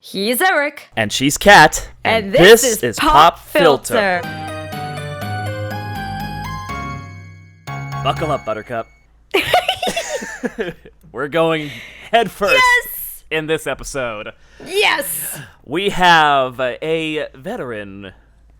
He's Eric. And she's Kat. And this is Pop Filter. Buckle up, Buttercup. We're going head first in this episode. Yes! We have a veteran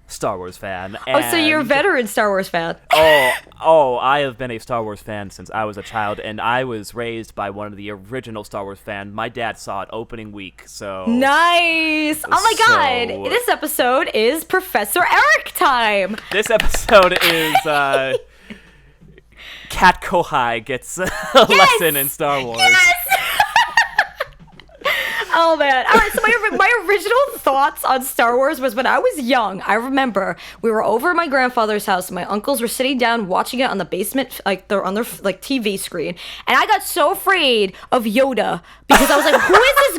Star Wars fan. So you're a veteran Star Wars fan. I have been a Star Wars fan since I was a child, and I was raised by one of the original Star Wars fans. My dad saw it opening week, so... Nice! Oh my god! This episode is Professor Eric time! This episode is, Kat Kohai gets a lesson in Star Wars. Yes! Oh man! All right, so my original thoughts on Star Wars was when I was young. I remember we were over at my grandfather's house, and my uncles were sitting down watching it on the basement, on their TV screen, and I got so afraid of Yoda because I was like, "Who is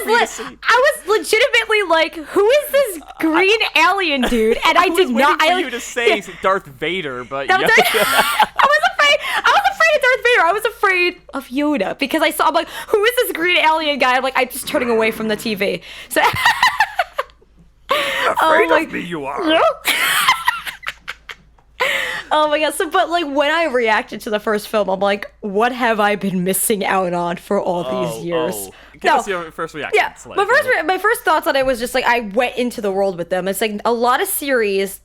this?" I was legitimately like, "Who is this green alien dude?" And I did not. I was waiting for you to say Darth Vader, but I was afraid of Darth Vader. I was afraid of Yoda because I saw, I'm like, who is this green alien guy? I'm just turning away from the TV. So afraid of me, you are. No? Oh my god. So, but when I reacted to the first film, I'm like, what have I been missing out on for all these years? Give us your first reaction. Yeah, my first thoughts on it was just I went into the world with them. It's a lot of series,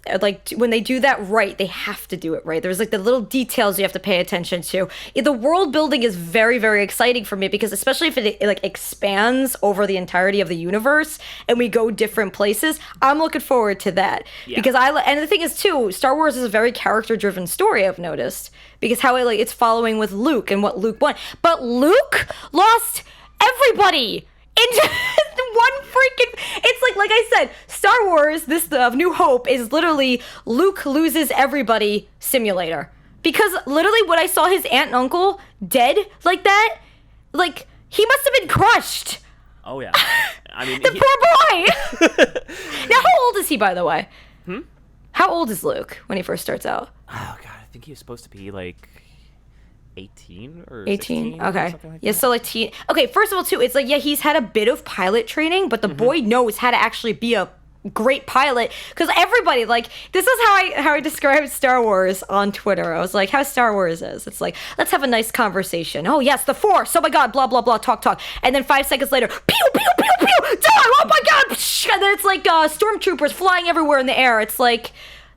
when they do that right, they have to do it right. There's the little details you have to pay attention to. The world building is very, very exciting for me because especially if it expands over the entirety of the universe and we go different places, I'm looking forward to that. Yeah. Because and the thing is too, Star Wars is a very character-driven story, I've noticed, because how it's following with Luke and what Luke won. But Luke lost everybody into one freaking... It's like I said, Star Wars, this New Hope, is literally Luke loses everybody simulator. Because literally when I saw his aunt and uncle dead like that, he must have been crushed. Oh, yeah. I mean... Poor boy! Now, how old is he, by the way? How old is Luke when he first starts out? Oh, God, I think he was supposed to be, 18 or 18. 16 Okay. or something like yeah, that. so okay, first of all too, it's he's had a bit of pilot training, but the boy knows how to actually be a great pilot, because everybody this is how I described Star Wars on Twitter. I was like, how Star Wars is. It's let's have a nice conversation. Oh yes, the Force. Oh my god, blah blah blah, talk. And then 5 seconds later, pew pew pew pew, die! Oh my god! And then it's stormtroopers flying everywhere in the air. It's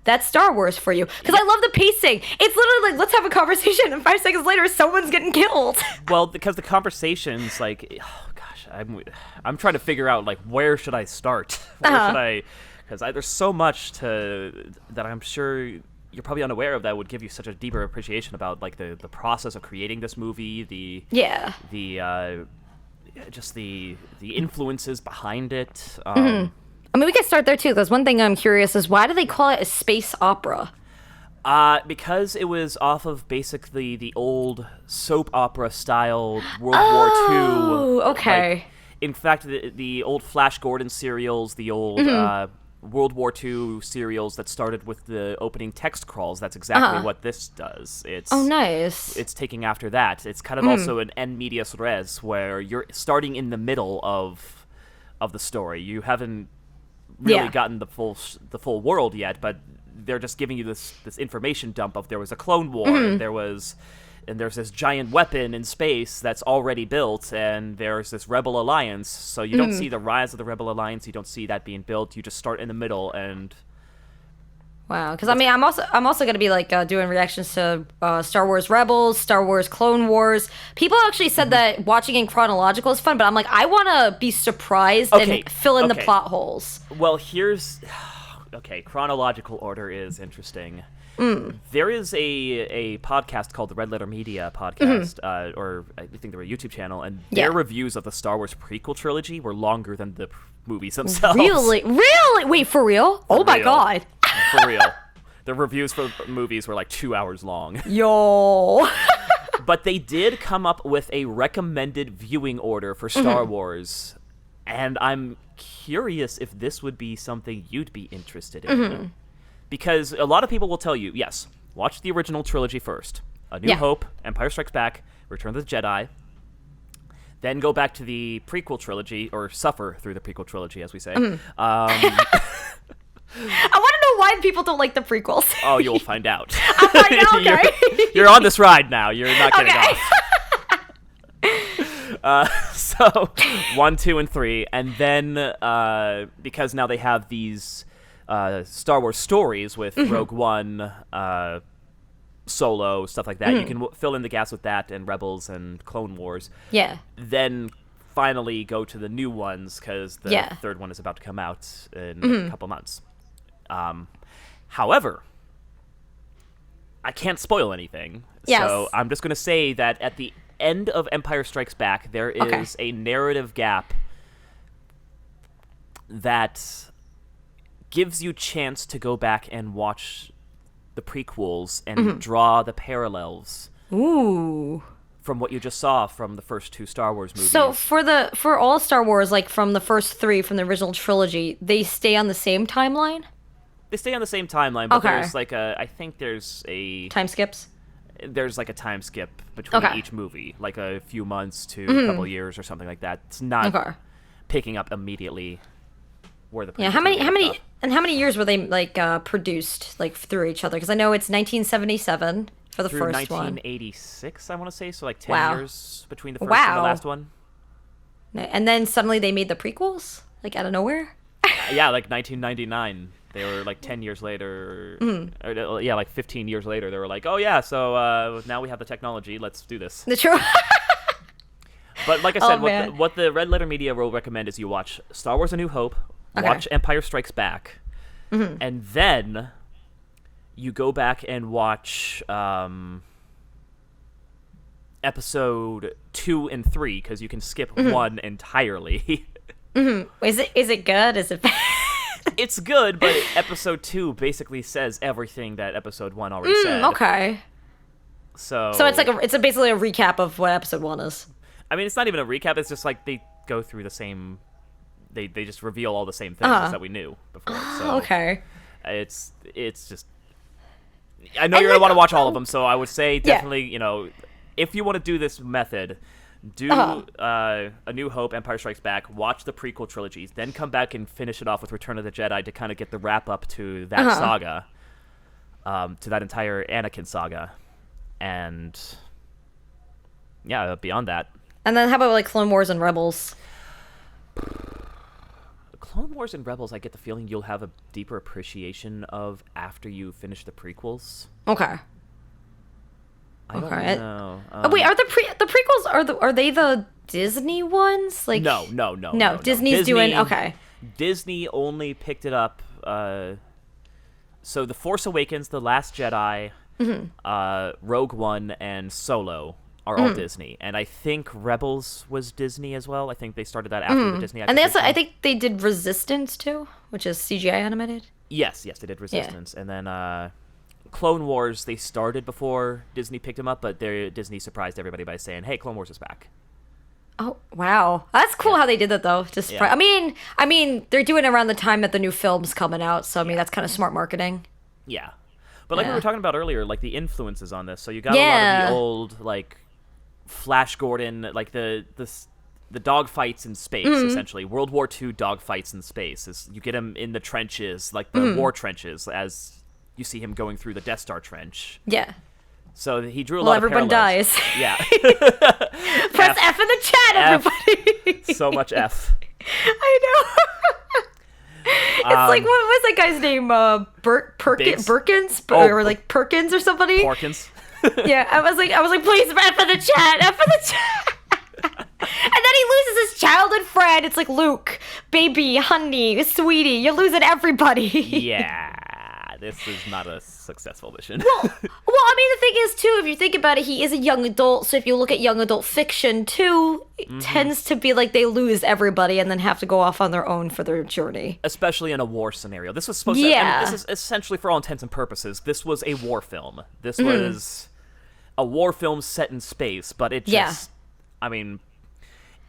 that's Star Wars for you. Because I love the pacing. It's literally let's have a conversation, and 5 seconds later, someone's getting killed. Well, because the conversation's oh gosh, I'm trying to figure out where should I start? Where should I? Because there's so much that I'm sure you're probably unaware of that would give you such a deeper appreciation about the process of creating this movie, the influences behind it. I mean, we can start there, too, because one thing I'm curious is why do they call it a space opera? Because it was off of basically the old soap opera style World War II. Oh, okay. In fact, the old Flash Gordon serials, the old World War II serials that started with the opening text crawls, that's exactly what this does. Nice. It's taking after that. It's kind of also an en medias res, where you're starting in the middle of the story. You haven't really gotten the full world yet, but they're just giving you this information dump of there was a clone war, and there's this giant weapon in space that's already built, and there's this rebel alliance. So you don't see the rise of the rebel alliance, you don't see that being built, you just start in the middle. And wow, because I mean, I'm also gonna be doing reactions to Star Wars Rebels, Star Wars Clone Wars. People actually said that watching in chronological is fun, but I'm I want to be surprised and fill in the plot holes. Well, here's chronological order is interesting. There is a podcast called the Red Letter Media podcast, or I think they're a YouTube channel, and their reviews of the Star Wars prequel trilogy were longer than the movies themselves. Really? Wait, for real? Oh my god. For real. The reviews for movies were 2 hours long. Yo. But they did come up with a recommended viewing order for Star Wars, and I'm curious if this would be something you'd be interested in. Because a lot of people will tell you, yes, watch the original trilogy first. A New Hope, Empire Strikes Back, Return of the Jedi. then go back to the prequel trilogy, or suffer through the prequel trilogy, as we say. I want to know why people don't like the prequels. Oh, you'll find out. I'll find out, okay. You're on this ride now. You're not getting off. So 1, 2, and 3, and then because now they have these Star Wars stories with Rogue One, Solo, stuff like that. You can fill in the gaps with that, and Rebels and Clone Wars. Yeah. Then finally go to the new ones, because the third one is about to come out in a couple months. However, I can't spoil anything, so I'm just going to say that at the end of Empire Strikes Back, there is a narrative gap that gives you chance to go back and watch the prequels and draw the parallels. Ooh. From what you just saw from the first 2 Star Wars movies. So for all Star Wars, like from the first 3 from the original trilogy, they stay on the same timeline? They stay on the same timeline, but there's like I think there's a... Time skips? There's like a time skip between each movie, like a few months to a couple years or something like that. It's not picking up immediately where the... Yeah, how many years were they like produced like through each other? Because I know it's 1977 for the through first 1986, I want to say, so like 10 years between the first and the last one. And then suddenly they made the prequels, like out of nowhere? Yeah, like 1999. They were like 10 years later, or, like 15 years later, they were like, oh yeah, so now we have the technology, let's do this. The true. But like I said, what the Red Letter Media will recommend is you watch Star Wars A New Hope, watch Empire Strikes Back, and then you go back and watch episode 2 and 3, because you can skip 1 entirely. Is it good? Is it bad? It's good, but episode 2 basically says everything that episode 1 already said. Okay. So it's like basically a recap of what episode 1 is. I mean, it's not even a recap. It's just like they go through the same. They just reveal all the same things that we knew before. So okay. It's just. I know you're gonna want to watch all of them, so I would say definitely, if you want to do this method, do A New Hope, Empire Strikes Back, watch the prequel trilogies, then come back and finish it off with Return of the Jedi to kind of get the wrap up to that saga, to that entire Anakin saga, and beyond that. And then how about like Clone Wars and Rebels? Clone Wars and Rebels, I get the feeling you'll have a deeper appreciation of after you finish the prequels. Okay. I don't know. Wait, are the prequels are they the Disney ones? Like No. Disney's doing Disney only picked it up. So The Force Awakens, The Last Jedi, Rogue One, and Solo are all Disney, and I think Rebels was Disney as well. I think they started that after the Disney. And I think they did Resistance too, which is CGI animated. Yes, they did Resistance, and then Clone Wars, they started before Disney picked them up, but Disney surprised everybody by saying, "Hey, Clone Wars is back." Oh wow, that's cool how they did that though. I mean, they're doing it around the time that the new film's coming out, so I mean that's kind of smart marketing. Yeah, but like we were talking about earlier, like the influences on this. So you got a lot of the old like Flash Gordon, like the dogfights in space, essentially World War II dogfights in space. You get him in the trenches, like the war trenches, as you see him going through the Death Star trench. Yeah. So he drew a lot of everyone parallels. Dies. Yeah. Press F in the chat, everybody. So much F. I know. It's like, what was that guy's name? Perkins? Or like Perkins or somebody? Porkins. Yeah, I was like, please, F in the chat. And then he loses his childhood friend. It's like, Luke, baby, honey, sweetie, you're losing everybody. Yeah. This is not a successful mission. Well, I mean, the thing is, too, if you think about it, he is a young adult, so if you look at young adult fiction, too, it tends to be like they lose everybody and then have to go off on their own for their journey. Especially in a war scenario. This was supposed to... I mean, this is essentially, for all intents and purposes, this was a war film. This was a war film set in space, but it just... I mean,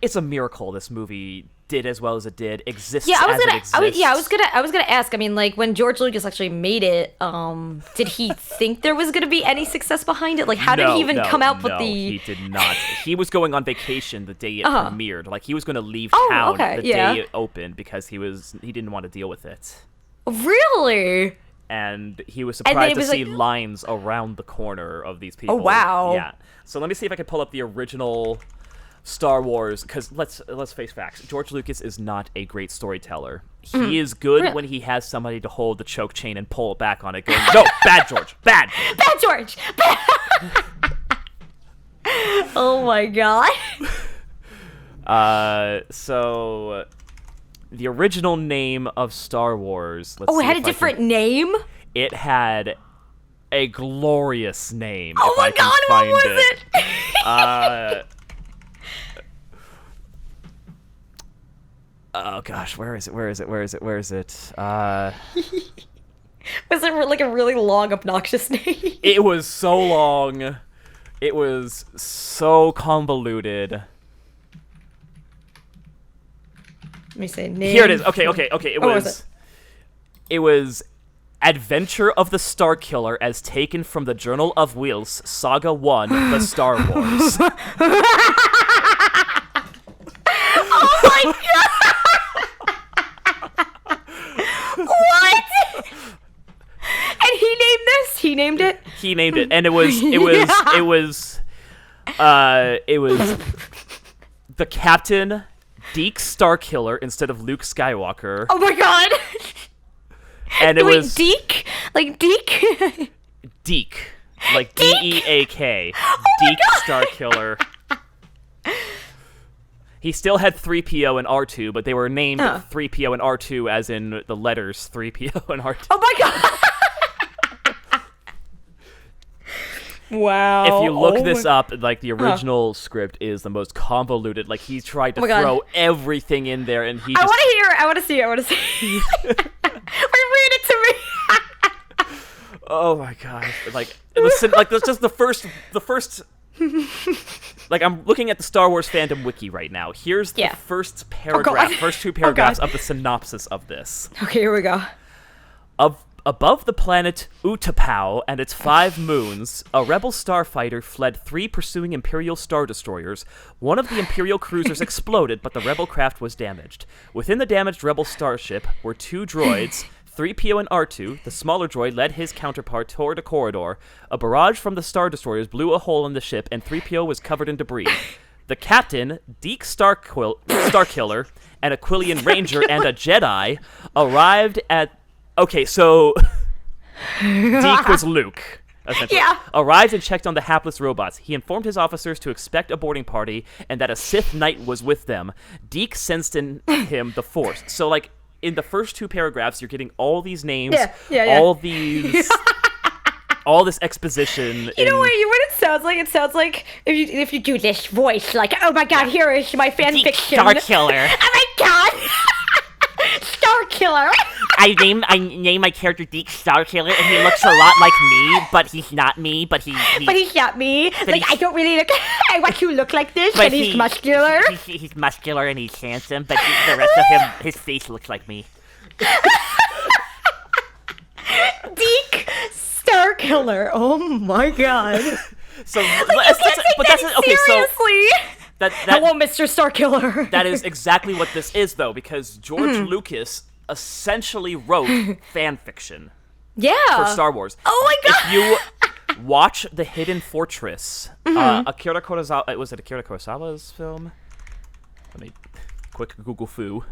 it's a miracle this movie did as well as it did, exists Yeah, as it exists. I was gonna ask. I mean, like when George Lucas actually made it, did he think there was gonna be any success behind it? Like, how did he even come out with the? He did not. He was going on vacation the day it premiered. Like, he was going to leave Oh, town okay, the day it opened because he didn't want to deal with it. Really? And he was then surprised it to was see like- lines around the corner of these people. Oh, wow. Yeah. So let me see if I can pull up the original Star Wars, because let's face facts. George Lucas is not a great storyteller. He is good when he has somebody to hold the choke chain and pull it back on it, going, no, bad George, bad. Bad George. Oh my god. So the original name of Star Wars. Let's Oh, it see had a if I different can- name? It had a glorious name. Oh if my I can god, find what was it? Oh gosh, where is it? Was it like a really long, obnoxious name? It was so long. It was so convoluted. Let me say name. Here it is. Okay. It Oh, what was. was It was Adventure of the Star Killer, as taken from the Journal of Wheels, Saga 1, The Star Wars. Oh my god! What? And he named this? He named it? He named it, and it was the Captain Deke Star Killer instead of Luke Skywalker. Oh my god! And it Wait, was Deke? Like Deke? Deke, like Deek. Oh Deke Star Killer. He still had 3PO and R2, but they were named 3PO and R2 as in the letters 3PO and R2. Oh my god! Wow. If you look this up, like, the original script is the most convoluted. Like, he tried to throw everything in there, and he just... I want to see it. Read it to me. Oh my god! Like, listen, like, that's just the first. Like, I'm looking at the Star Wars fandom wiki right now. Here's the first paragraph, first two paragraphs of the synopsis of this. Okay, here we go. Above the planet Utapau and its 5 moons, a rebel starfighter fled 3 pursuing Imperial Star Destroyers. One of the Imperial cruisers exploded, but the rebel craft was damaged. Within the damaged rebel starship were 2 droids, 3PO and R2. The smaller droid led his counterpart toward a corridor. A barrage from the Star Destroyers blew a hole in the ship, and 3PO was covered in debris. The captain, Deke Star Killer, an Aquilian Ranger, and a Jedi arrived at... Okay, so Deke was Luke, essentially. Yeah. Arrived and checked on the hapless robots. He informed his officers to expect a boarding party and that a Sith Knight was with them. Deke sensed in him the Force. So, like, in the first 2 paragraphs, you're getting all these names, all these... all this exposition. You know what it sounds like? It sounds like if you do this voice, like, oh my god, here is my fanfiction. Star Killer. Oh my god! Star Killer. I name my character Deke Star Killer, and he looks a lot like me, but he's not me. But he's not me. Like, I don't really look. I want to look like this, but he's muscular. He's muscular and he's handsome, but the rest of him, his face looks like me. Deke Star Killer. Oh my god. So, seriously. Hello, Mr. Star Killer. That is exactly what this is, though, because George Lucas essentially wrote fan fiction. For Star Wars. Oh my god. If you watch The Hidden Fortress, Akira Kurosawa, was it Akira Kurosawa's film? Let me quick Google foo.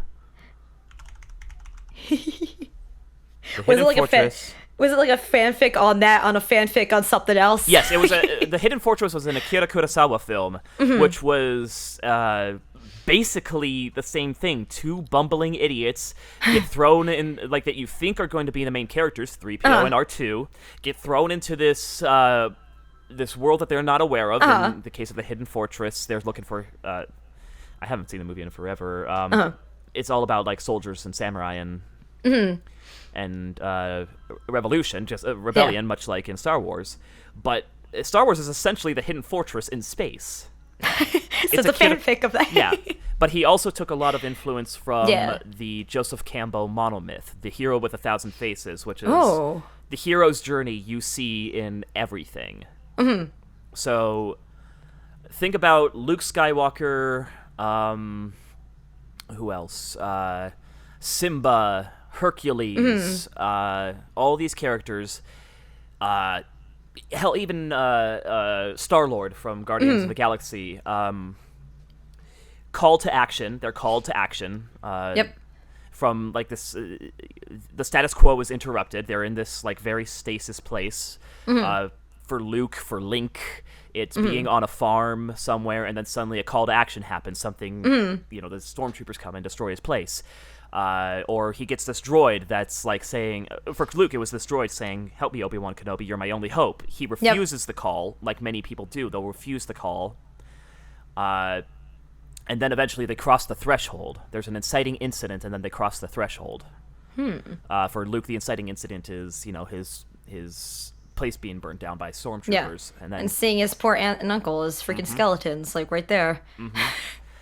Was it like a fanfic on that, on a fanfic on something else? Yes, it was. The Hidden Fortress was an Akira Kurosawa film, which was basically the same thing. 2 bumbling idiots get thrown in, like, that you think are going to be the main characters, 3PO and R2, get thrown into this this world that they're not aware of. In the case of the Hidden Fortress, they're looking for... I haven't seen the movie in forever. It's all about, like, soldiers and samurai and revolution, just rebellion, much like in Star Wars. But Star Wars is essentially the Hidden Fortress in space. it's a fanfic of that. Yeah, but he also took a lot of influence from Yeah. the Joseph Campbell monomyth, The Hero with a Thousand Faces, which is the hero's journey you see in everything. Mm-hmm. So think about Luke Skywalker, who else? Simba, Hercules, all these characters. Hell, even Star-Lord from Guardians of the Galaxy. Call to action. They're called to action. Yep. From like this, the status quo is interrupted. They're in this like very stasis place. For Luke, for Link, it's being on a farm somewhere, and then suddenly a call to action happens. Something, the stormtroopers come and destroy his place. Or he gets this droid that's like saying, for Luke, it was this droid saying, "Help me, Obi-Wan Kenobi, you're my only hope." He refuses the call, like many people do. They'll refuse the call. And then eventually they cross the threshold. There's an inciting incident, and then they cross the threshold. For Luke, the inciting incident is, his place being burnt down by stormtroopers. Yeah. And seeing his poor aunt and uncle as freaking skeletons, like right there.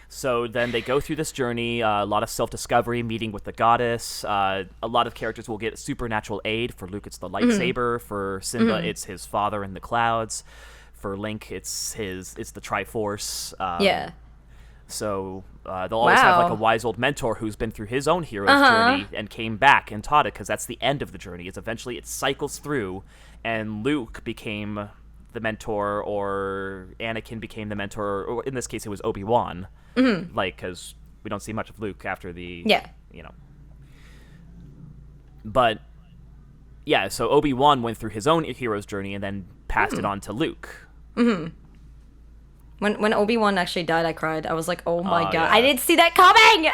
So then they go through this journey, a lot of self-discovery, meeting with the goddess. A lot of characters will get supernatural aid. For Luke, it's the lightsaber. For Simba, it's his father in the clouds. For Link, it's the Triforce. So they'll always have like a wise old mentor who's been through his own hero's journey and came back and taught it, because that's the end of the journey. It's eventually it cycles through, and Luke became the mentor, or Anakin became the mentor, or in this case it was Obi-Wan. Like, because we don't see much of Luke after the But yeah, so Obi-Wan went through his own hero's journey and then passed it on to Luke. When Obi-Wan actually died, I cried. I was like, oh my god. Yeah. I didn't see that coming!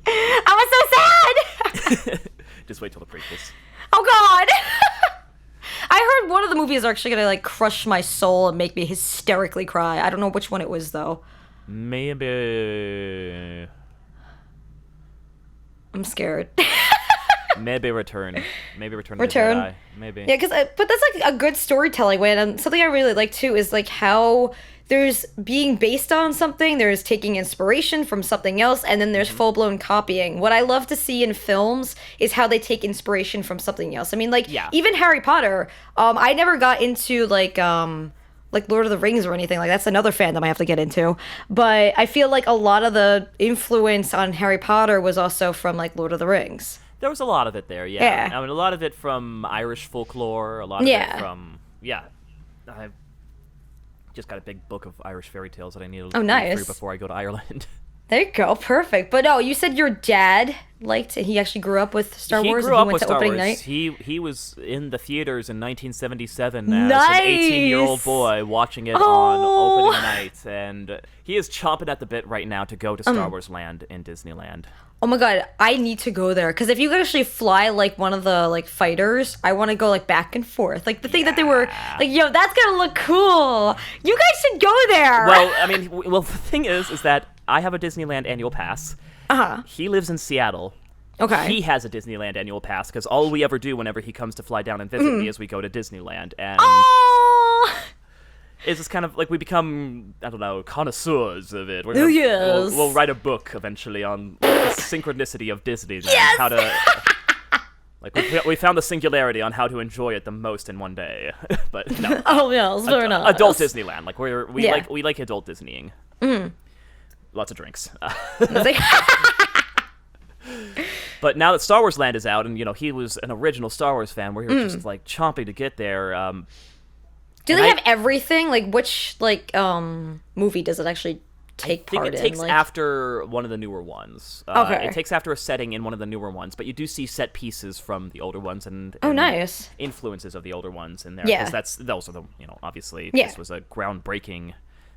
I was so sad! Just wait till the prequels. Oh god! I heard one of the movies are actually gonna like crush my soul and make me hysterically cry. I don't know which one it was though. Maybe... I'm scared. Maybe Return. Maybe Return of the Return? Jedi. Maybe. Yeah, but that's like a good storytelling way, and something I really like too is like how there's being based on something, there's taking inspiration from something else, and then there's full-blown copying. What I love to see in films is how they take inspiration from something else. I mean, like, even Harry Potter, I never got into like Lord of the Rings or anything. Like, that's another fandom I have to get into. But I feel like a lot of the influence on Harry Potter was also from, like, Lord of the Rings. There was a lot of it there, yeah. I mean, a lot of it from Irish folklore, a lot of it from, I've just got a big book of Irish fairy tales that I need to read through before I go to Ireland. There you go, perfect. But no, you said your dad liked it. He actually grew up with Star Wars. He grew up with Star Wars. Night. He was in the theaters in 1977 as an 18-year-old boy watching it on opening night, and he is chomping at the bit right now to go to Star Wars Land in Disneyland. Oh my god, I need to go there, because if you could actually fly like one of the like fighters, I want to go like back and forth. Like the thing that they were like, yo, that's gonna look cool. You guys should go there. Well, I mean, the thing is that I have a Disneyland annual pass. He lives in Seattle. Okay. He has a Disneyland annual pass, because all we ever do whenever he comes to fly down and visit me is we go to Disneyland, and it's just kind of like we become, I don't know, connoisseurs of it. We'll write a book eventually on the synchronicity of Disney and how to... Like, we found the singularity on how to enjoy it the most in one day. But no. Fair enough. Adult Disneyland. Like, we like adult Disneying. Lots of drinks. But now that Star Wars Land is out, and he was an original Star Wars fan, we're just like chomping to get there. Do they have everything? Like, which movie does it actually take part in? I think it takes after one of the newer ones. Okay. It takes after a setting in one of the newer ones, but you do see set pieces from the older ones and nice influences of the older ones in there. Yeah. Because those are the obviously this was a groundbreaking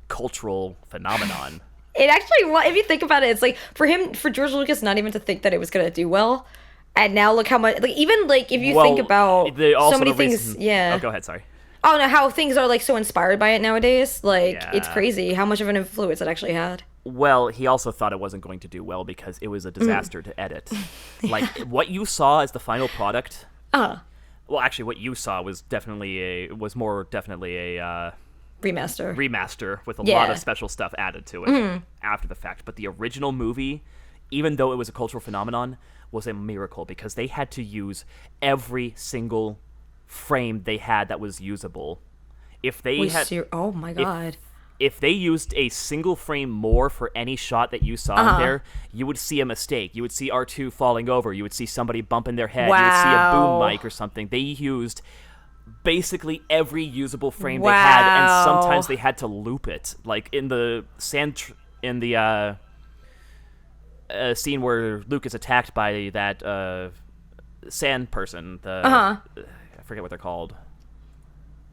cultural phenomenon. It actually, if you think about it, it's like for George Lucas not even to think that it was gonna do well, and now look how much. Like even like if you think about so many things, Oh, go ahead. Sorry. Oh no, how things are like so inspired by it nowadays. Like it's crazy how much of an influence it actually had. Well, he also thought it wasn't going to do well because it was a disaster to edit. Like what you saw as the final product. Well, actually, what you saw was more definitely a remaster with a lot of special stuff added to it after the fact. But the original movie, even though it was a cultural phenomenon, was a miracle because they had to use every single frame they had that was usable. If they oh my god. If they used a single frame more for any shot that you saw in there, you would see a mistake. You would see R2 falling over. You would see somebody bumping their head. You would see a boom mic or something. They used basically every usable frame they had, and sometimes they had to loop it. Like in the scene where Luke is attacked by that sand person. I forget what they're called.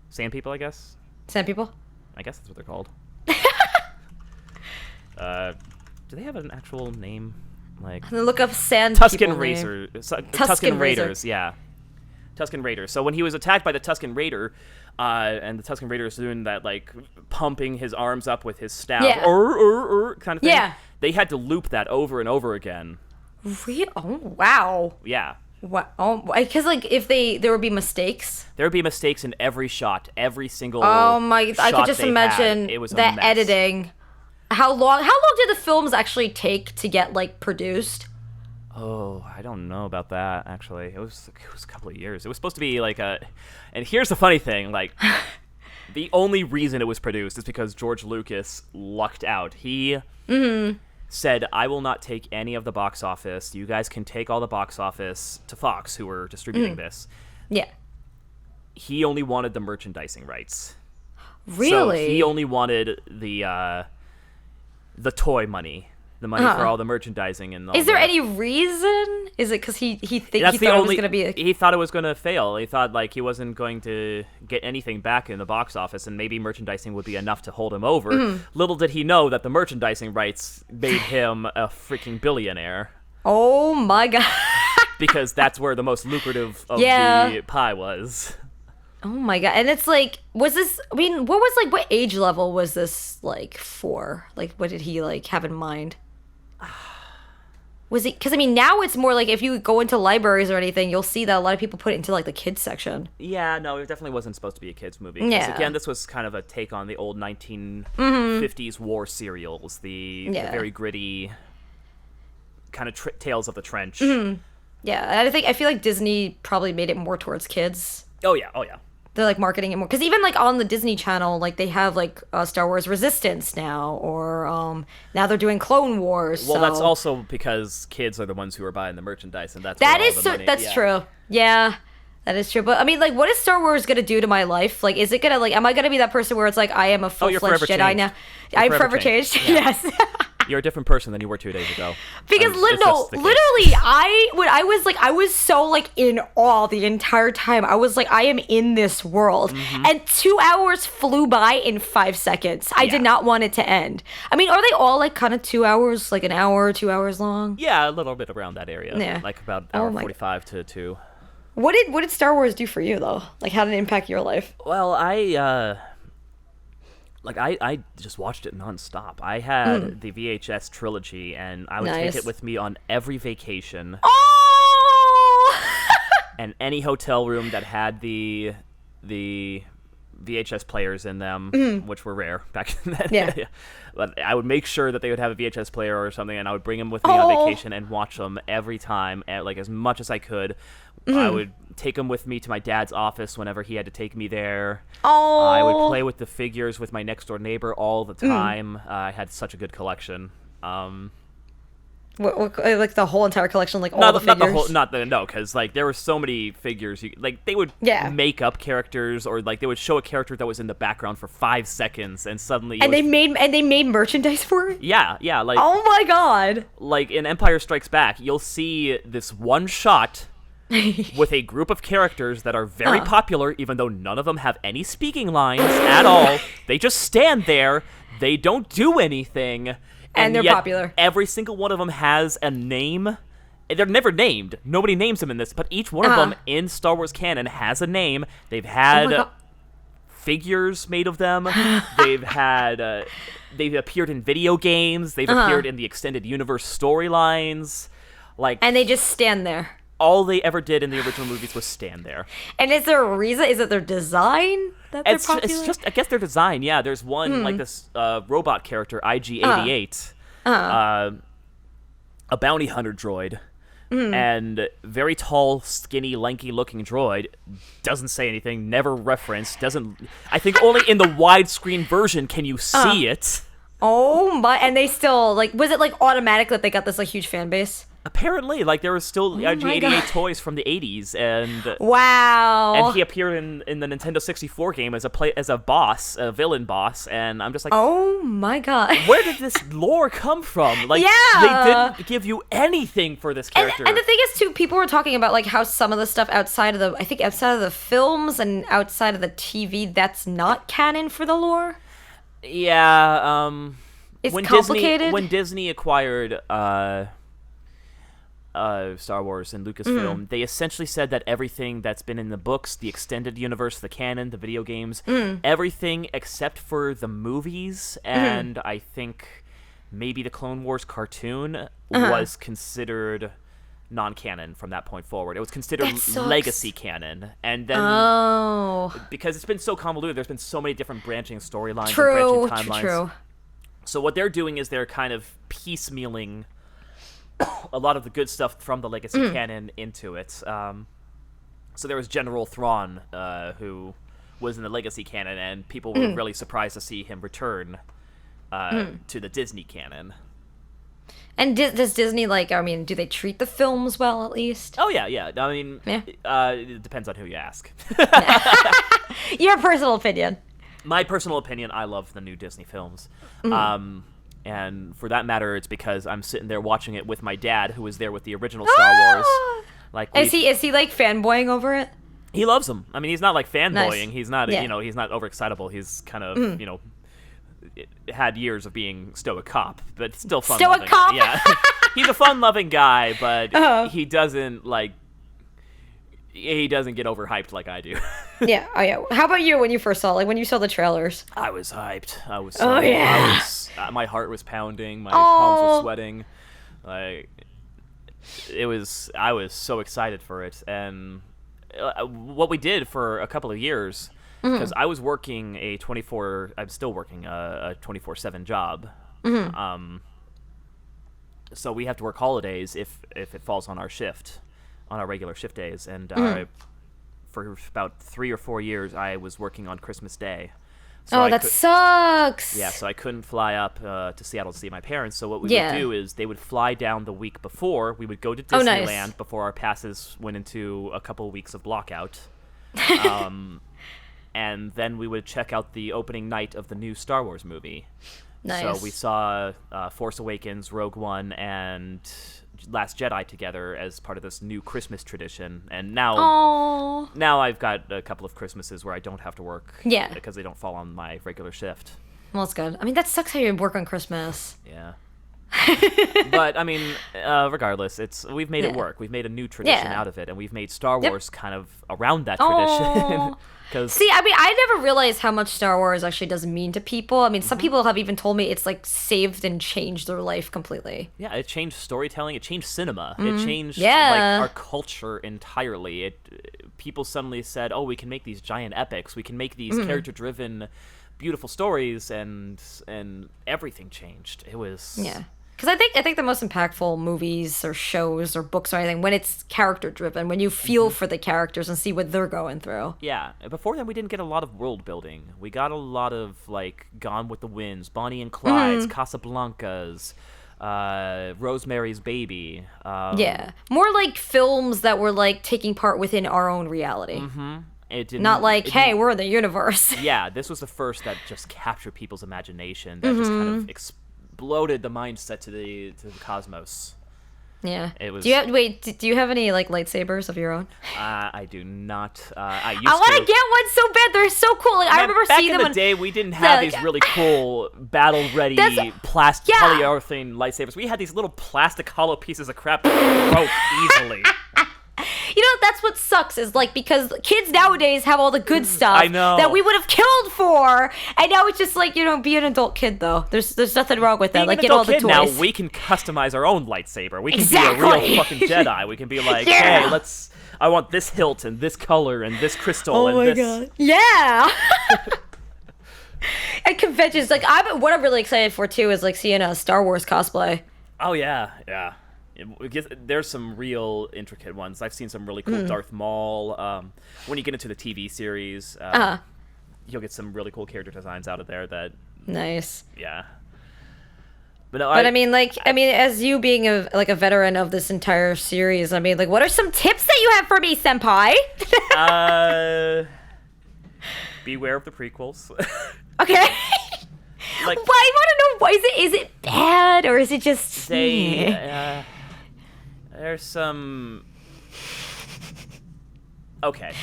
Sand people, I guess? Sand people? I guess that's what they're called. Do they have an actual name? Like look up sand Tusken people Raiders. Tusken Tusken Raiders, yeah. Tusken Raiders. So when he was attacked by the Tusken Raider, and the Tusken Raider is doing that, like, pumping his arms up with his staff, kind of thing, they had to loop that over and over again. Really? Oh, wow. Yeah. What? Oh, because like if there would be mistakes. There would be mistakes in every shot, every single. Oh my! I could just imagine that editing. How long did the films actually take to get like produced? Oh, I don't know about that actually. It was a couple of years. It was supposed to be like a. And here's the funny thing, like. The only reason it was produced is because George Lucas lucked out. He. Said, I will not take any of the box office. You guys can take all the box office to Fox, who were distributing this. Yeah. He only wanted the merchandising rights. Really? So he only wanted the toy money, the money for all the merchandising and all. Is there any reason? Is it because he thought it was going to be? He thought it was going to fail. He thought like he wasn't going to get anything back in the box office, and maybe merchandising would be enough to hold him over. Little did he know that the merchandising rights made him a freaking billionaire. Oh my god! Because that's where the most lucrative of the pie was. Oh my god! And it's like, was this? I mean, what age level was this like for? Like, what did he like have in mind? Was it because I mean now it's more like if you go into libraries or anything, you'll see that a lot of people put it into like the kids section. Yeah, no, it definitely wasn't supposed to be a kids movie. Yeah. Again, this was kind of a take on the old 1950s war serials, the very gritty kind of tales of the trench. Yeah, and I feel like Disney probably made it more towards kids. Oh yeah. They're like marketing it more because even like on the Disney Channel, like they have like Star Wars Resistance now, or now they're doing Clone Wars. Well, that's also because kids are the ones who are buying the merchandise, and that's true. Yeah, that is true. But I mean, like, what is Star Wars gonna do to my life? Like, is it gonna like, am I gonna be that person where it's like I am a full-fledged Jedi now? I'm forever changed. Yeah. Yes. You're a different person than you were 2 days ago. Because literally, I was so like in awe the entire time. I was like, I am in this world, and 2 hours flew by in 5 seconds. I did not want it to end. I mean, are they all like kind of 2 hours, like an hour, 2 hours long? Yeah, a little bit around that area. Yeah, like about hour 45 to 2. What did Star Wars do for you though? Like, how did it impact your life? Well, I just watched it nonstop. I had the VHS trilogy, and I would take it with me on every vacation. Oh! And any hotel room that had the VHS players in them, which were rare back then. Yeah. But I would make sure that they would have a VHS player or something, and I would bring them with me on vacation and watch them every time, like as much as I could. I would take them with me to my dad's office whenever he had to take me there. Oh. I would play with the figures with my next door neighbor all the time. I had such a good collection. What, like the whole entire collection, like all the figures? No, because like there were so many figures. Like they would make up characters, or like they would show a character that was in the background for 5 seconds, and suddenly they made merchandise for it. Yeah, like oh my god! Like in Empire Strikes Back, you'll see this one shot with a group of characters that are very popular, even though none of them have any speaking lines at all. They just stand there. They don't do anything. And they're popular. Every single one of them has a name. They're never named. Nobody names them in this, but each one of them in Star Wars canon has a name. They've had figures made of them. They've had they've appeared in video games. They've appeared in the extended universe storylines. And they just stand there. all they ever did in the original movies was stand there. And is there a reason? Is it their design that they're popular? It's just, I guess, their design. Yeah, there's one like this robot character, IG-88, a bounty hunter droid, and very tall, skinny, lanky-looking droid. Doesn't say anything. Never referenced. Doesn't. I think only in the widescreen version can you see it. Oh my! And they still was it automatic that they got this huge fan base? Apparently, there was still IG-88 toys from the 80s, and wow, and he appeared in the Nintendo 64 game as a boss, a villain boss, and I'm just like, oh my god, where did this lore come from? They didn't give you anything for this character. And the thing is, too, people were talking about how some of the stuff outside of the films and outside of the TV, that's not canon for the lore. Yeah, it's complicated. When Disney acquired Star Wars and Lucasfilm, they essentially said that everything that's been in the books, the extended universe, the canon, the video games, everything except for the movies, and I think maybe the Clone Wars cartoon was considered non-canon from that point forward. It was considered legacy canon, and then because it's been so convoluted, there's been so many different branching storylines and branching timelines. True. So what they're doing is they're kind of piecemealing a lot of the good stuff from the legacy canon into it. So there was General Thrawn, who was in the legacy canon, and people were really surprised to see him return to the Disney canon. And does Disney do they treat the films well, at least? Oh yeah. I mean, it depends on who you ask. Your personal opinion. My personal opinion, I love the new Disney films. And for that matter, it's because I'm sitting there watching it with my dad, who was there with the original Star Wars. Is he fanboying over it? He loves them. I mean, he's not fanboying. Nice. He's not he's not overexcitable. He's kind of had years of being stoic cop, but still fun. Stoic cop. Yeah, he's a fun-loving guy, but he doesn't get overhyped like I do. Yeah. Oh yeah. How about you when you first saw when you saw the trailers? I was hyped. I was. My heart was pounding. My palms were sweating. I was so excited for it, and what we did for a couple of years, because I was working I'm still working a 24/7 job. So we have to work holidays if it falls on our shift, on our regular shift days, and for about 3 or 4 years I was working on Christmas Day. So that sucks. Yeah, so I couldn't fly up to Seattle to see my parents. So what we would do is they would fly down the week before. We would go to Disneyland before our passes went into a couple of weeks of blockout. And then we would check out the opening night of the new Star Wars movie. Nice. So we saw Force Awakens, Rogue One, and Last Jedi together as part of this new Christmas tradition, and now I've got a couple of Christmases where I don't have to work because they don't fall on my regular shift. Well, that's good. I mean, that sucks how you work on Christmas. Yeah. But I mean, regardless, we've made it work. We've made a new tradition out of it, and we've made Star Wars kind of around that tradition. See, I mean, I never realized how much Star Wars actually does mean to people. I mean, some people have even told me it's saved and changed their life completely. Yeah, it changed storytelling. It changed cinema. It changed our culture entirely. People suddenly said, "Oh, we can make these giant epics. We can make these character-driven, beautiful stories," and everything changed. It was Because I think the most impactful movies or shows or books or anything, when it's character driven, when you feel for the characters and see what they're going through. Yeah. Before then, we didn't get a lot of world building. We got a lot of Gone with the Winds, Bonnie and Clyde's, Casablancas, Rosemary's Baby. More like films that were taking part within our own reality. It didn't, not hey, we're in the universe. Yeah, this was the first that just captured people's imagination. That just kind of exploded the mindset to the cosmos. Yeah. It was. Do you have any lightsabers of your own? I do not. I want to get one so bad. They're so cool. I remember seeing them back in the day. We didn't have these really cool battle-ready plastic polyurethane lightsabers. We had these little plastic hollow pieces of crap that broke easily. that's what sucks is like because kids nowadays have all the good stuff I know. that we would have killed for, and now it's just like be an adult kid though. There's nothing wrong with that. Being Like an get all adult the kid toys. now, we can customize our own lightsaber. We can Exactly. be a real fucking Jedi. We can be like, Yeah. hey, I want this hilt and this color and this crystal Oh and my this. god. Yeah. At conventions, like what I'm really excited for too is like seeing a Star Wars cosplay. Oh yeah. There's some real intricate ones. I've seen some really cool Darth Maul. When you get into the TV series, you'll get some really cool character designs out of there. That Nice. yeah. But no, But I mean, as you being a veteran of this entire series, I mean, like, what are some tips that you have for me, senpai? Beware of the prequels. Okay. Like, Well, I want to know, is it bad or is it just there's some. Okay.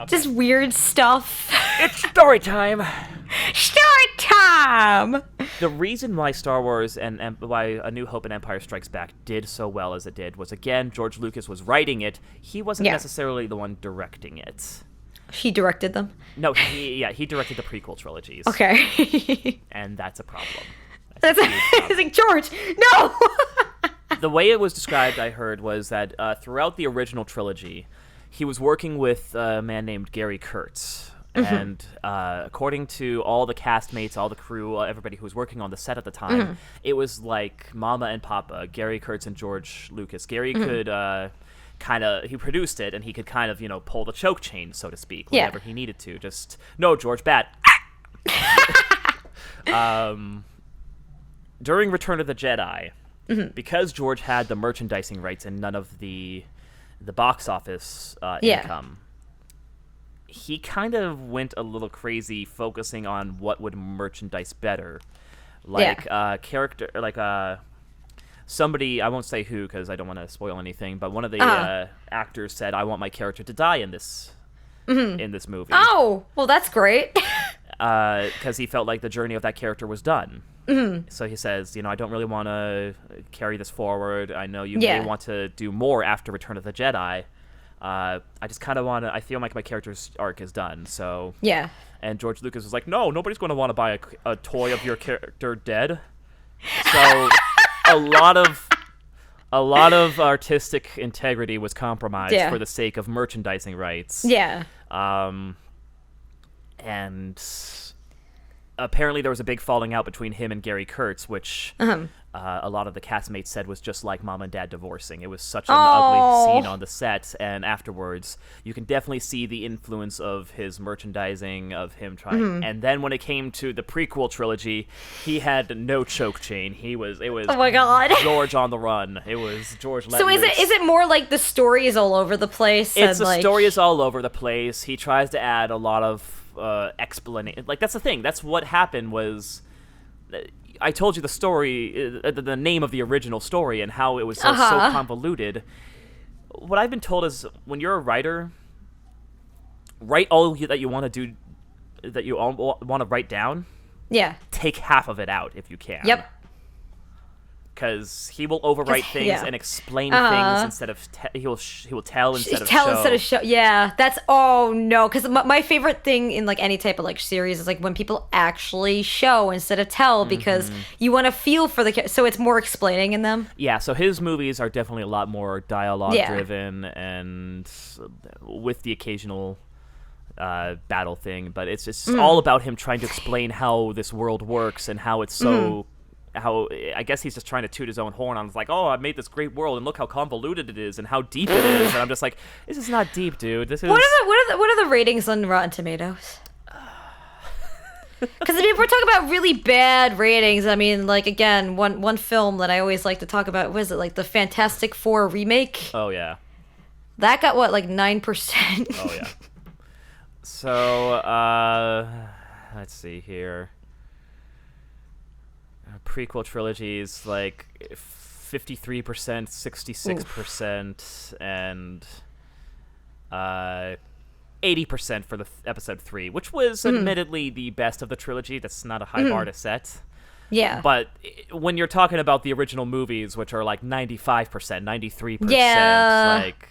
just weird stuff? It's story time. Story time. The reason why Star Wars and why A New Hope and Empire Strikes Back did so well as it did was, again, George Lucas was writing it. He wasn't necessarily the one directing it. He directed them. No, he directed the prequel trilogies. Okay. And that's a problem. That's a huge problem. it's like, George, no. The way it was described, I heard, was that throughout the original trilogy, he was working with a man named Gary Kurtz. And according to all the castmates, all the crew, everybody who was working on the set at the time, it was like Mama and Papa, Gary Kurtz and George Lucas. Gary could he produced it, and he could kind of, pull the choke chain, so to speak, whenever he needed to. Just, no, George, bad. During Return of the Jedi, because George had the merchandising rights and none of the box office income, he kind of went a little crazy focusing on what would merchandise better. Character, somebody, I won't say who because I don't want to spoil anything, but one of the actors said, I want my character to die in this movie. Oh, well, that's great. Because he felt like the journey of that character was done. So he says, I don't really want to carry this forward. I know you may want to do more after Return of the Jedi. I just kind of want to, I feel like my character's arc is done, so... Yeah. And George Lucas was like, no, nobody's going to want to buy a toy of your character dead. So a lot of artistic integrity was compromised for the sake of merchandising rights. Yeah. And apparently there was a big falling out between him and Gary Kurtz, which a lot of the castmates said was just like mom and dad divorcing. It was such an ugly scene on the set, and afterwards you can definitely see the influence of his merchandising, of him trying. And then when it came to the prequel trilogy, he had no choke chain. It was oh my god, George on the run. It was George. So is it more like the story is all over the place? It's the story is all over the place. He tries to add a lot of explanation. Like, that's the thing. That's what happened was. I told you the story, the name of the original story, and how it was so convoluted. What I've been told is, when you're a writer, write all that you want to do, that you want to write down. Yeah. Take half of it out if you can. Yep. Because he will overwrite things and explain things instead of he will tell instead of show. Instead of show. Yeah, that's no. Because my favorite thing in like any type of like series is like when people actually show instead of tell, because you want to feel for the so it's more explaining in them. Yeah, so his movies are definitely a lot more dialogue driven and with the occasional battle thing, but it's just all about him trying to explain how this world works and how it's so. How I guess he's just trying to toot his own horn on. It's like, oh, I made this great world, and look how convoluted it is, and how deep it is. And I'm just like, this is not deep, dude. This is. What are the ratings on Rotten Tomatoes? Because I mean, if we're talking about really bad ratings, I mean, like again, one film that I always like to talk about, was it like the Fantastic Four remake? Oh yeah. That got what, like 9%? Oh yeah. So let's see here. Prequel trilogies like 53%, 66%, and 80% for the episode 3, which was admittedly the best of the trilogy. That's not a high bar to set. Yeah. But when you're talking about the original movies, which are like 95%, 93%, like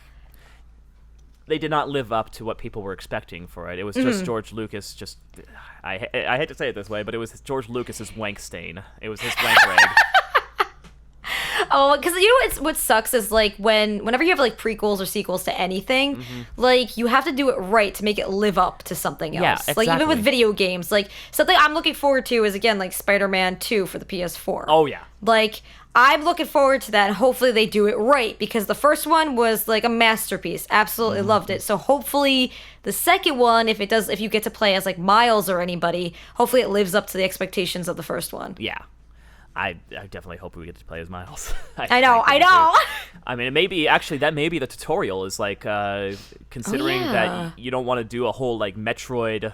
they did not live up to what people were expecting for it. It was just George Lucas. I hate to say it this way, but it was George Lucas's wank stain. It was his wank rag. Oh, because you know what sucks is like whenever you have like prequels or sequels to anything, like you have to do it right to make it live up to something else. Yeah, exactly. Like even with video games, like something I'm looking forward to is again like Spider-Man 2 for the PS4. Oh yeah. Like I'm looking forward to that. And hopefully they do it right because the first one was like a masterpiece. Absolutely loved it. So hopefully the second one, if you get to play as like Miles or anybody, hopefully it lives up to the expectations of the first one. Yeah. I definitely hope we get to play as Miles. I know. I mean, that may be the tutorial is like considering that you don't want to do a whole like Metroid.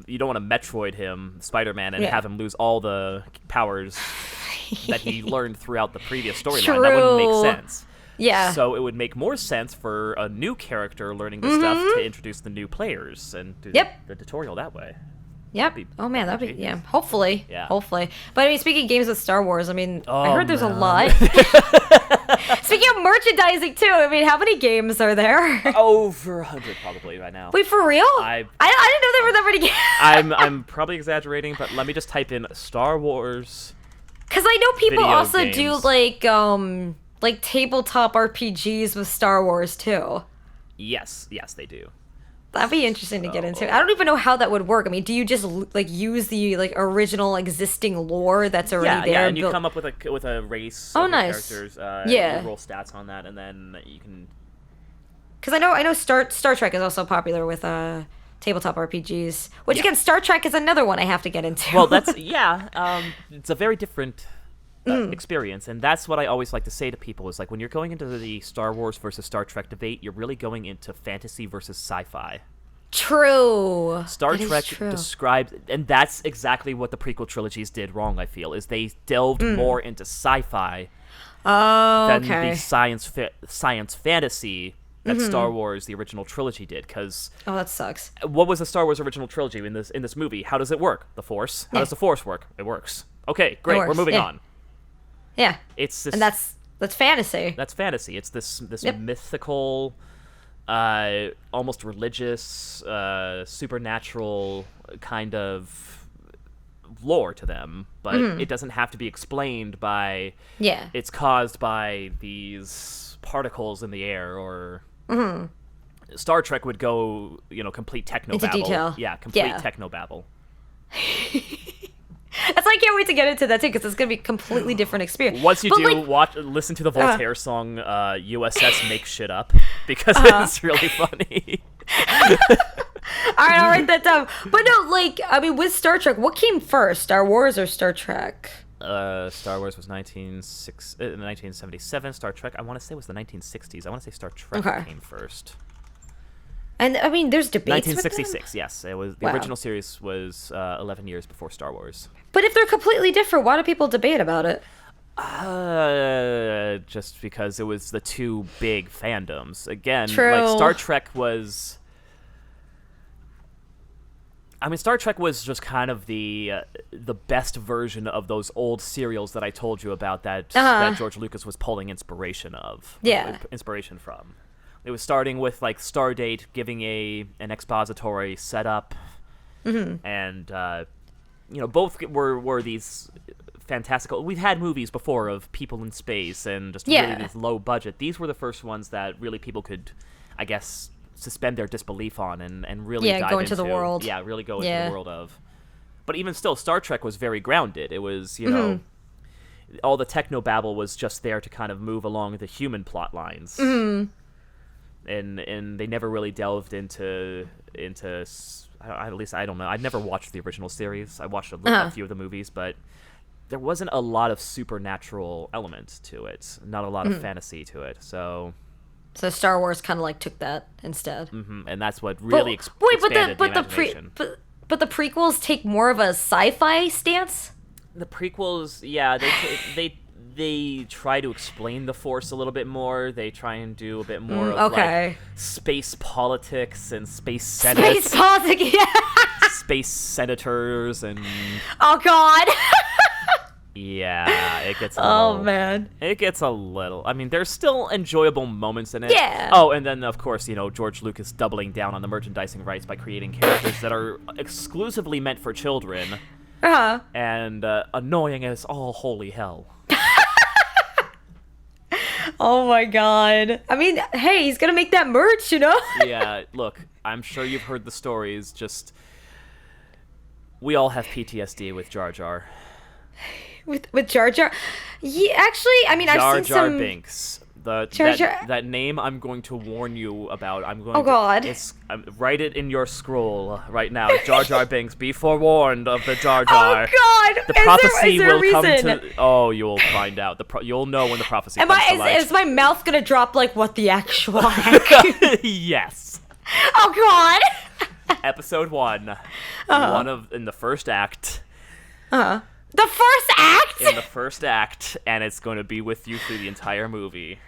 You don't want to Metroid him, Spider-Man, and have him lose all the powers that he learned throughout the previous storyline. That wouldn't make sense. Yeah. So it would make more sense for a new character learning the stuff to introduce the new players and do the tutorial that way. Yep. Oh man, that'd be hopefully. Yeah. Hopefully. But I mean, speaking of games with Star Wars, I mean, I heard there's a lot. Speaking of merchandising too, I mean, how many games are there? Over 100 probably right now. Wait, for real? I didn't know there were that many games. I'm probably exaggerating, but let me just type in Star Wars. Because I know people video also games. do like tabletop RPGs with Star Wars too. Yes, they do. That'd be interesting to get into. I don't even know how that would work. I mean, do you just like use the like original existing lore that's already there? Yeah, and you come up with a race of nice. characters. Yeah. You roll stats on that, and then you can. Because I know Star Trek is also popular with tabletop RPGs. Which again, Star Trek is another one I have to get into. Well, that's it's a very different experience, and that's what I always like to say to people is like when you're going into the Star Wars versus Star Trek debate, you're really going into fantasy versus sci-fi. True. Star Trek describes, and that's exactly what the prequel trilogies did wrong, I feel, is they delved more into sci-fi than the science fantasy that Star Wars, the original trilogy, did. Because that sucks. What was the Star Wars original trilogy in this movie? How does it work? The Force. How does the Force work? It works. Okay, great. We're moving on. Yeah. It's this, and that's fantasy. That's fantasy. It's this mythical, almost religious, supernatural kind of lore to them, but it doesn't have to be explained by. Yeah. It's caused by these particles in the air, or. Star Trek would go, complete technobabble. Into detail. Yeah, complete technobabble. That's why I can't wait to get into that too, because it's gonna be a completely different experience. Once you listen to the Voltaire song "USS Make Shit Up" because it's really funny. All right, I'll write that down. But no, with Star Trek, what came first, Star Wars or Star Trek? Star Wars was 1977. Star Trek, I want to say, was the 1960s. I want to say Star Trek came first. And I mean, there's debates. 1966, yes. It was the original series was 11 years before Star Wars. But if they're completely different, why do people debate about it? Just because it was the two big fandoms. Again, True. Like Star Trek was. I mean, Star Trek was just kind of the best version of those old serials that I told you about that George Lucas was pulling inspiration from. It was starting with like Stardate giving an expository setup, and both were these fantastical. We've had movies before of people in space and just really this low budget. These were the first ones that really people could, I guess, suspend their disbelief on and really dive go into the world. Yeah, really go into the world of. But even still, Star Trek was very grounded. It was all the technobabble was just there to kind of move along the human plot lines. And they never really delved into at least I don't know. I've never watched the original series. I watched a few of the movies, but there wasn't a lot of supernatural element to it. Not a lot of fantasy to it. So Star Wars kind of like took that instead. And that's what really expanded the imagination. But the prequels take more of a sci-fi stance? The prequels, yeah, they try to explain the Force a little bit more. They try and do a bit more of like space politics and space senators. Space politics, yeah. Space senators and. Oh God. Yeah, it gets a Oh little... man. It gets a little... I mean, there's still enjoyable moments in it. Yeah. Oh, and then, of course, George Lucas doubling down on the merchandising rights by creating characters that are exclusively meant for children. Uh-huh. And annoying as all holy hell. Oh my god. I mean, hey, he's gonna make that merch, Yeah, look, I'm sure you've heard the stories, just... We all have PTSD with Jar Jar. With Jar Jar? Yeah, actually, I mean, I've seen Jar some... Binks. Jar Jar... That name I'm going to warn you about. Oh god. Write it in your scroll right now. Jar Jar Binks, be forewarned of the Jar Jar. Oh god! The prophecy is there will come reason? to... Oh, you'll find out. You'll know when the prophecy comes to light. Is my mouth gonna drop like what the actual heck? Yes. Oh god! Episode 1. In the first act. Uh-huh. The first act? In the first act, and it's going to be with you through the entire movie.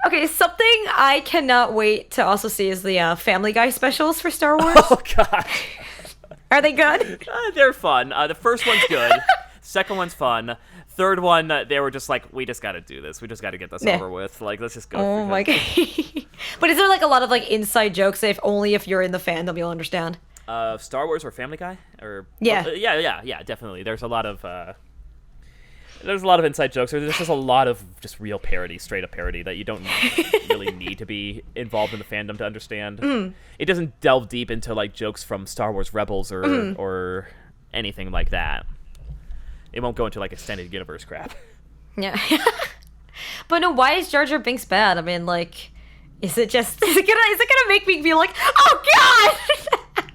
Okay, something I cannot wait to also see is the Family Guy specials for Star Wars. Oh, God. Are they good? They're fun. The first one's good. Second one's fun. Third one, they were just like, we just got to do this. We just got to get this over with. Like, let's just go. Oh, my God. But is there, like, a lot of, like, inside jokes that if you're in the fandom, you'll understand? Star Wars or Family Guy? Or Yeah. Yeah, definitely. There's a lot of inside jokes. There's just a lot of just real parody, straight up parody that you don't really need to be involved in the fandom to understand. It doesn't delve deep into like jokes from Star Wars Rebels or anything like that. It won't go into like extended universe crap. Yeah. But no, why is Jar Jar Binks bad? I mean, like, is it gonna make me feel like, oh god?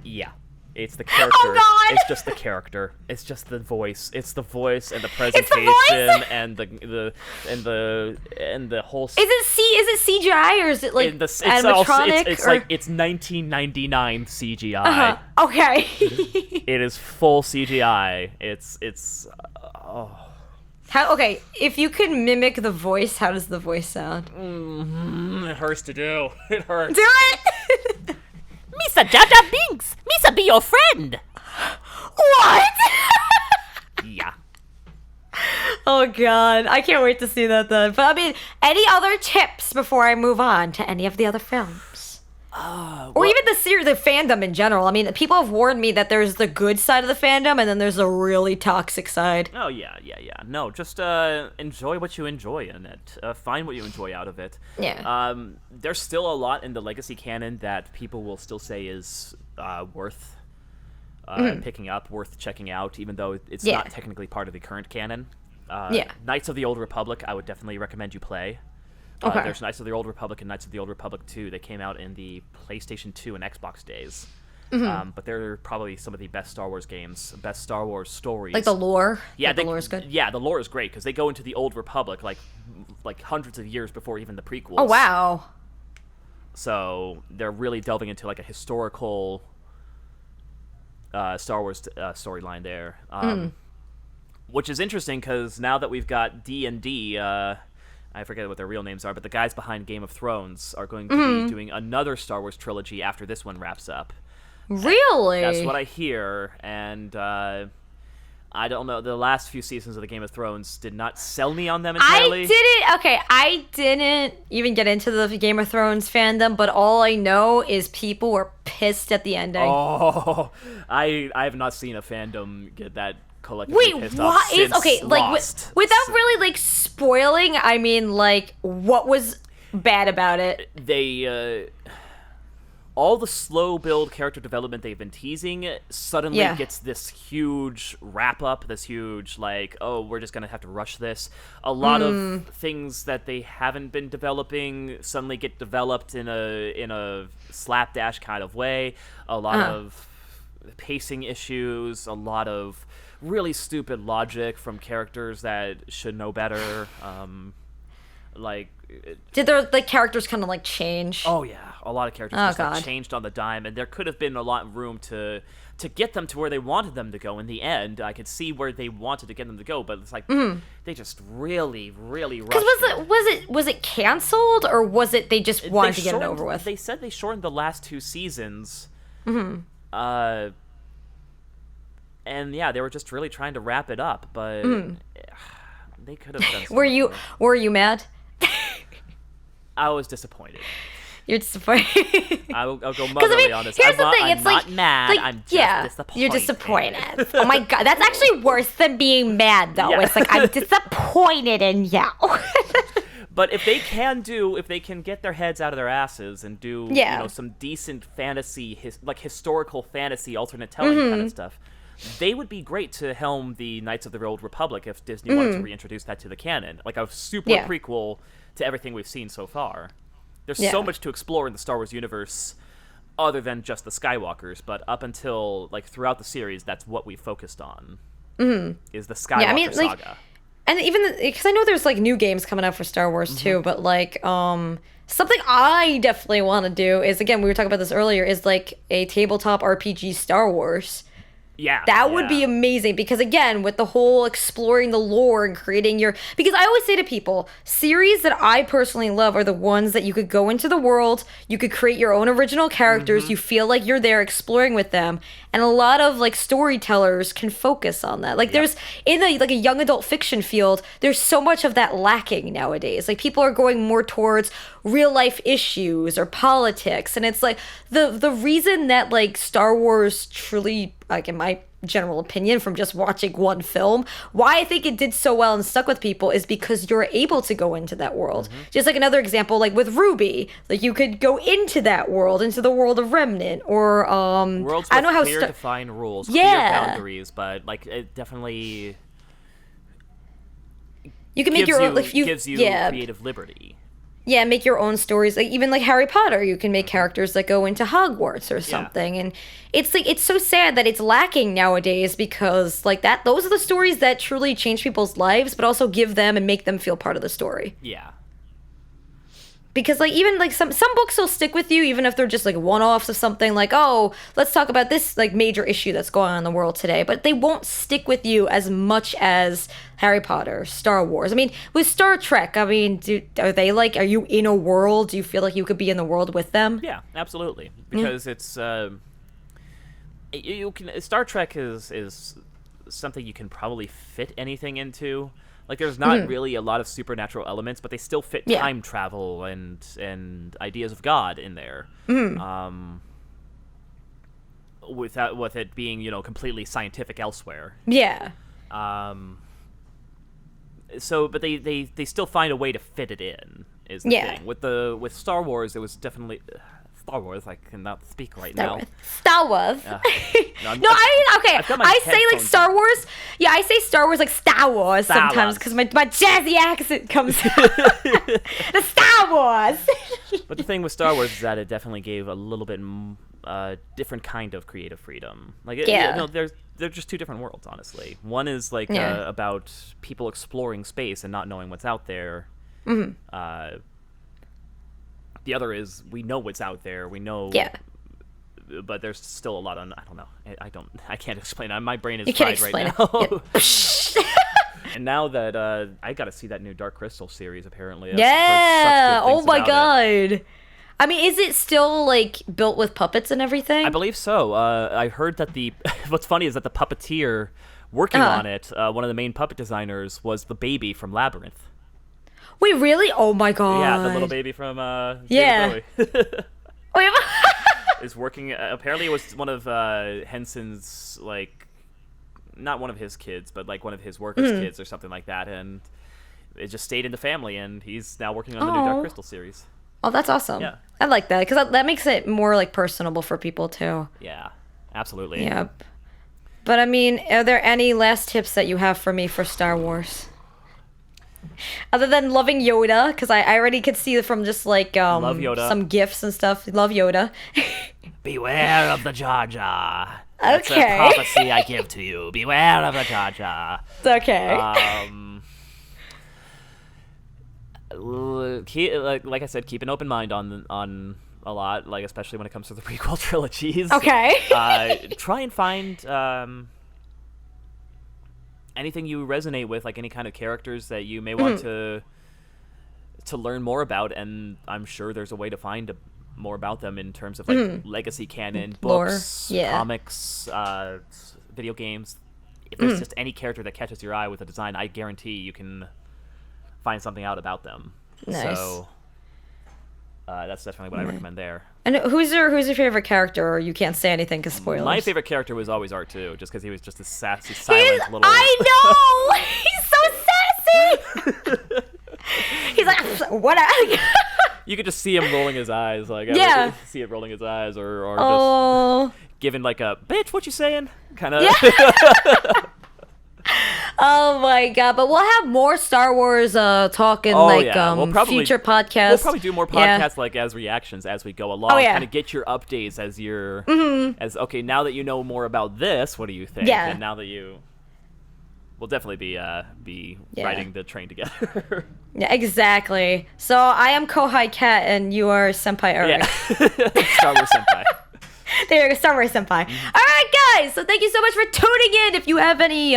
Yeah. It's the character. Oh god! It's just the character. It's just the voice. It's the voice and the presentation and the whole. Is it CGI or is it like animatronic? It's like it's 1999 CGI. Uh-huh. Okay. It is full CGI. It's. Okay, if you could mimic the voice, how does the voice sound? It hurts to do. It hurts. Do it. Misa Jar Jar Binks! Misa be your friend! What? Yeah. Oh god, I can't wait to see that then. But I mean, any other tips before I move on to any of the other films? Or even the fandom in general. I mean, people have warned me that there's the good side of the fandom and then there's a really toxic side. Oh, yeah. No, just enjoy what you enjoy in it. Find what you enjoy out of it. Yeah. There's still a lot in the legacy canon that people will still say is worth picking up, worth checking out, even though it's not technically part of the current canon. Knights of the Old Republic, I would definitely recommend you play. Okay. There's Knights of the Old Republic and Knights of the Old Republic 2. They came out in the PlayStation 2 and Xbox days. But they're probably some of the best Star Wars games, best Star Wars stories. Like the lore? Yeah, the lore is good? Yeah, the lore is great, because they go into the Old Republic, like hundreds of years before even the prequels. Oh, wow. So they're really delving into, like, a historical Star Wars storyline there. Which is interesting, because now that we've got D&D... I forget what their real names are, but the guys behind Game of Thrones are going to be doing another Star Wars trilogy after this one wraps up. Really? That's what I hear, and I don't know. The last few seasons of the Game of Thrones did not sell me on them entirely. I didn't even get into the Game of Thrones fandom, but all I know is people were pissed at the ending. Oh, I have not seen a fandom get that collectively pissed off since Lost. Without really like spoiling, I mean, like, what was bad about it? They all the slow build character development they've been teasing suddenly gets this huge wrap up, this huge like, oh, we're just gonna have to rush this. A lot of things that they haven't been developing suddenly get developed in a slapdash kind of way. A lot of pacing issues, a lot of really stupid logic from characters that should know better. Did the characters kind of like change? Oh yeah, a lot of characters just like, changed on the dime, and there could have been a lot of room to get them to where they wanted them to go. In the end, I could see where they wanted to get them to go, but it's like they just really rushed. Because was it canceled, or was it they just wanted to get it over with? They said they shortened the last 2 seasons. And yeah, they were just really trying to wrap it up, but they could have done. Were you mad? I was disappointed. You're disappointed. I'll go motherly on this. Here's the thing. I'm it's not mad. I'm just disappointed. You're disappointed. Oh my god, that's actually worse than being mad, though. Yeah. It's like I'm disappointed in you. But if they can get their heads out of their asses and do some decent fantasy, historical fantasy, alternate telling kind of stuff, they would be great to helm the Knights of the Old Republic if Disney wanted to reintroduce that to the canon, like a super prequel to everything we've seen so far. There's so much to explore in the Star Wars universe other than just the Skywalkers, but up until, throughout the series, that's what we focused on, is the Skywalker saga. And even, because I know there's, new games coming out for Star Wars, too, but, something I definitely want to do is, again, we were talking about this earlier, is, a tabletop RPG Star Wars. Yeah. That would be amazing because, again, with the whole exploring the lore and creating because I always say to people, series that I personally love are the ones that you could go into the world, you could create your own original characters, you feel like you're there exploring with them, and a lot of, storytellers can focus on that. There's, in a young adult fiction field, there's so much of that lacking nowadays. People are going more towards real-life issues or politics, and it's, the reason that, Star Wars truly, in my general opinion from just watching one film, why I think it did so well and stuck with people is because you're able to go into that world. Just another example, with Ruby, you could go into that world, into the world of Remnant, or worlds with I don't know how clear defined rules, clear boundaries, but it definitely you can make your own. Gives you creative liberty. Yeah, make your own stories. Even Harry Potter, you can make characters that go into Hogwarts or something. And it's it's so sad that it's lacking nowadays because those are the stories that truly change people's lives, but also give them and make them feel part of the story. Yeah. Because even some books will stick with you even if they're just one-offs of something oh, let's talk about this major issue that's going on in the world today, but they won't stick with you as much as Harry Potter, Star Wars. With Star Trek, are they are you in a world? Do you feel like you could be in the world with them? Yeah, absolutely. Because it's you can Star Trek is something you can probably fit anything into. There's not really a lot of supernatural elements, but they still fit time travel and ideas of God in there. With it being, completely scientific elsewhere. Yeah. But they still find a way to fit it in, is the thing. With Star Wars, it was definitely Star Wars. I cannot speak right now. Star Wars. I say Star Wars. Yeah, I say Star Wars Star Wars sometimes because my jazzy accent comes out. The Star Wars. But the thing with Star Wars is that it definitely gave a little bit different kind of creative freedom. They're just two different worlds, honestly. One is about people exploring space and not knowing what's out there. The other is we know what's out there. We know. Yeah. But there's still a lot on. I don't know. I can't explain it. My brain is fried right now. And now that I got to see that new Dark Crystal series, apparently. Yeah. Oh my god. Is it still built with puppets and everything? I believe so. I heard that what's funny is that the puppeteer working on it, one of the main puppet designers, was the baby from Labyrinth. Wait, really? Oh my god. Yeah, the little baby from David Bowie. Is working. Apparently, it was one of Henson's not one of his kids, but one of his workers' kids or something like that, and it just stayed in the family, and he's now working on the new Dark Crystal series. Oh, that's awesome. Yeah, I like that because that makes it more personable for people too. Yeah, absolutely. Yep. But are there any last tips that you have for me for Star Wars? Other than loving Yoda, because I already could see from just love Yoda. Some gifs and stuff. Love Yoda. Beware of the Jar Jar. Okay. That's a prophecy I give to you. Beware of the Jar Jar. Okay. Like I said, keep an open mind on a lot, especially when it comes to the prequel trilogies. Okay. Try and find anything you resonate with, any kind of characters that you may want to learn more about, and I'm sure there's a way to find more about them in terms of legacy canon, books, comics, video games, if there's just any character that catches your eye with a design, I guarantee you can find something out about them. Nice. So that's definitely what I recommend there. And who's your favorite character? Or you can't say anything because spoilers. My favorite character was always R2, just because he was just a sassy, silent little. I know. He's so sassy. He's like, what? You could just see him rolling his eyes, like Yeah. see it rolling his eyes, or Oh. just giving like a bitch. What you saying? Kind of. Oh my god! But we'll have more Star Wars talk in future podcasts. We'll probably do more Yeah. podcasts like as reactions as we go along. Oh, yeah. Kind of get your updates as you're as okay. Now that you know more about this, what do you think? Yeah. And now that we'll definitely be riding the train together. Yeah, exactly. So I am Kohai Cat, and you are Senpai Erik. Yeah. Star Wars Senpai. There you go, Star Wars Senpai. All right, guys. So thank you so much for tuning in. If you have any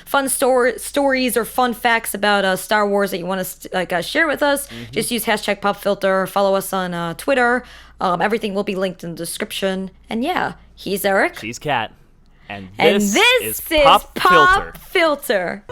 fun stories or fun facts about Star Wars that you want to share with us, just use #PopFilter. Follow us on Twitter. Everything will be linked in the description. And yeah, he's Erik. She's Cat. And this is is Pop Filter. Pop Filter.